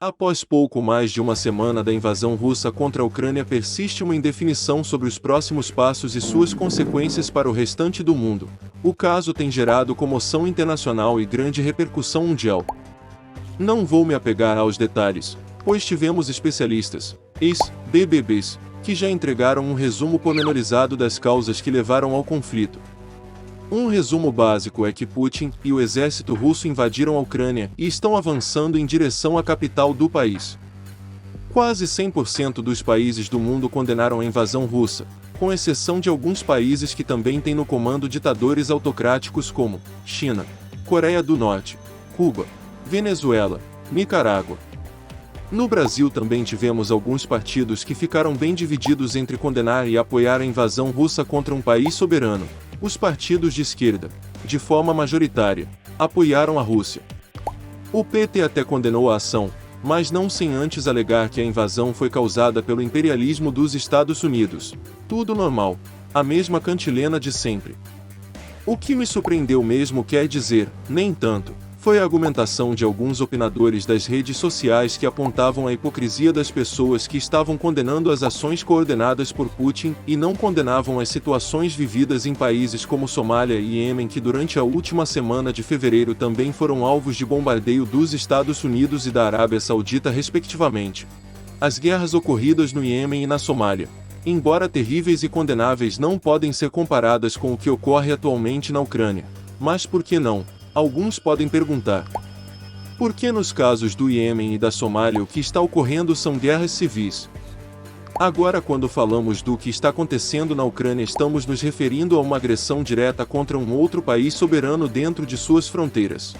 Após pouco mais de uma semana da invasão russa contra a Ucrânia, persiste uma indefinição sobre os próximos passos e suas consequências para o restante do mundo. O caso tem gerado comoção internacional e grande repercussão mundial. Não vou me apegar aos detalhes, pois tivemos especialistas, ex-BBBs, que já entregaram um resumo pormenorizado das causas que levaram ao conflito. Um resumo básico é que Putin e o exército russo invadiram a Ucrânia e estão avançando em direção à capital do país. Quase 100% dos países do mundo condenaram a invasão russa, com exceção de alguns países que também têm no comando ditadores autocráticos como China, Coreia do Norte, Cuba, Venezuela, Nicarágua. No Brasil também tivemos alguns partidos que ficaram bem divididos entre condenar e apoiar a invasão russa contra um país soberano. Os partidos de esquerda, de forma majoritária, apoiaram a Rússia. O PT até condenou a ação, mas não sem antes alegar que a invasão foi causada pelo imperialismo dos Estados Unidos. Tudo normal, a mesma cantilena de sempre. O que me surpreendeu mesmo, quer dizer, nem tanto, foi a argumentação de alguns opinadores das redes sociais que apontavam a hipocrisia das pessoas que estavam condenando as ações coordenadas por Putin e não condenavam as situações vividas em países como Somália e Iêmen, que durante a última semana de fevereiro também foram alvos de bombardeio dos Estados Unidos e da Arábia Saudita, respectivamente. As guerras ocorridas no Iêmen e na Somália, embora terríveis e condenáveis, não podem ser comparadas com o que ocorre atualmente na Ucrânia. Mas por que não? Alguns podem perguntar. Por que nos casos do Iêmen e da Somália o que está ocorrendo são guerras civis? Agora, quando falamos do que está acontecendo na Ucrânia, estamos nos referindo a uma agressão direta contra um outro país soberano dentro de suas fronteiras.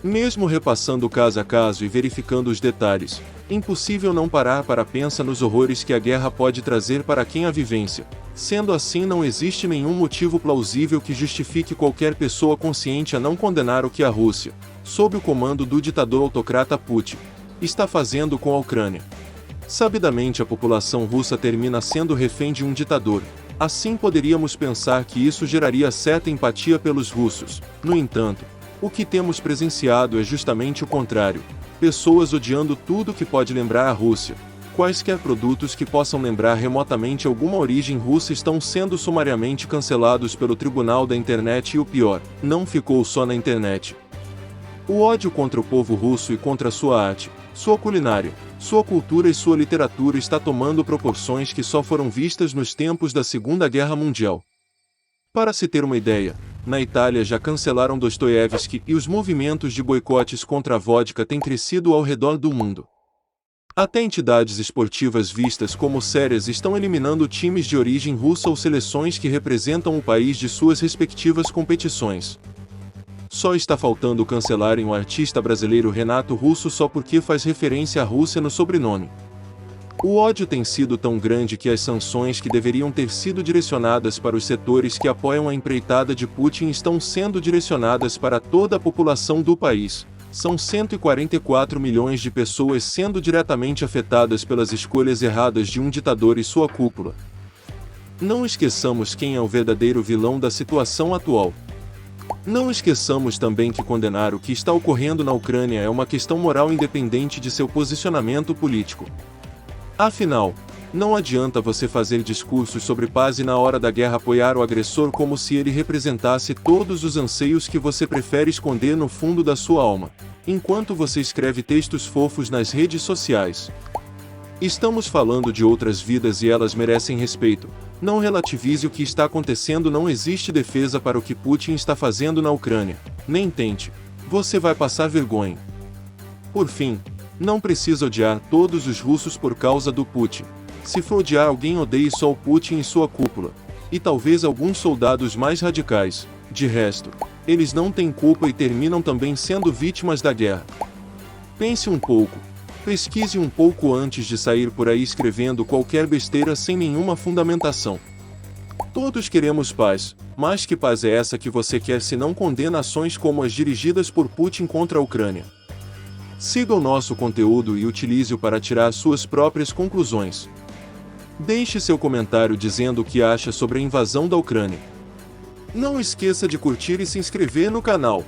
Mesmo repassando caso a caso e verificando os detalhes, impossível não parar para pensar nos horrores que a guerra pode trazer para quem a vivencia. Sendo assim, não existe nenhum motivo plausível que justifique qualquer pessoa consciente a não condenar o que a Rússia, sob o comando do ditador autocrata Putin, está fazendo com a Ucrânia. Sabidamente, a população russa termina sendo refém de um ditador. Assim, poderíamos pensar que isso geraria certa empatia pelos russos. No entanto, o que temos presenciado é justamente o contrário. Pessoas odiando tudo que pode lembrar a Rússia. Quaisquer produtos que possam lembrar remotamente alguma origem russa estão sendo sumariamente cancelados pelo Tribunal da Internet, e o pior, não ficou só na internet. O ódio contra o povo russo e contra sua arte, sua culinária, sua cultura e sua literatura está tomando proporções que só foram vistas nos tempos da Segunda Guerra Mundial. Para se ter uma ideia, na Itália já cancelaram Dostoiévski e os movimentos de boicotes contra a vodka têm crescido ao redor do mundo. Até entidades esportivas vistas como sérias estão eliminando times de origem russa ou seleções que representam o país de suas respectivas competições. Só está faltando cancelarem o artista brasileiro Renato Russo só porque faz referência à Rússia no sobrenome. O ódio tem sido tão grande que as sanções que deveriam ter sido direcionadas para os setores que apoiam a empreitada de Putin estão sendo direcionadas para toda a população do país. São 144 milhões de pessoas sendo diretamente afetadas pelas escolhas erradas de um ditador e sua cúpula. Não esqueçamos quem é o verdadeiro vilão da situação atual. Não esqueçamos também que condenar o que está ocorrendo na Ucrânia é uma questão moral independente de seu posicionamento político. Afinal, não adianta você fazer discursos sobre paz e na hora da guerra apoiar o agressor como se ele representasse todos os anseios que você prefere esconder no fundo da sua alma, enquanto você escreve textos fofos nas redes sociais. Estamos falando de outras vidas e elas merecem respeito. Não relativize o que está acontecendo, não existe defesa para o que Putin está fazendo na Ucrânia. Nem tente. Você vai passar vergonha. Por fim, não precisa odiar todos os russos por causa do Putin. Se for odiar alguém, odeie só o Putin e sua cúpula. E talvez alguns soldados mais radicais. De resto, eles não têm culpa e terminam também sendo vítimas da guerra. Pense um pouco. Pesquise um pouco antes de sair por aí escrevendo qualquer besteira sem nenhuma fundamentação. Todos queremos paz, mas que paz é essa que você quer se não condena ações como as dirigidas por Putin contra a Ucrânia? Siga o nosso conteúdo e utilize-o para tirar suas próprias conclusões. Deixe seu comentário dizendo o que acha sobre a invasão da Ucrânia. Não esqueça de curtir e se inscrever no canal.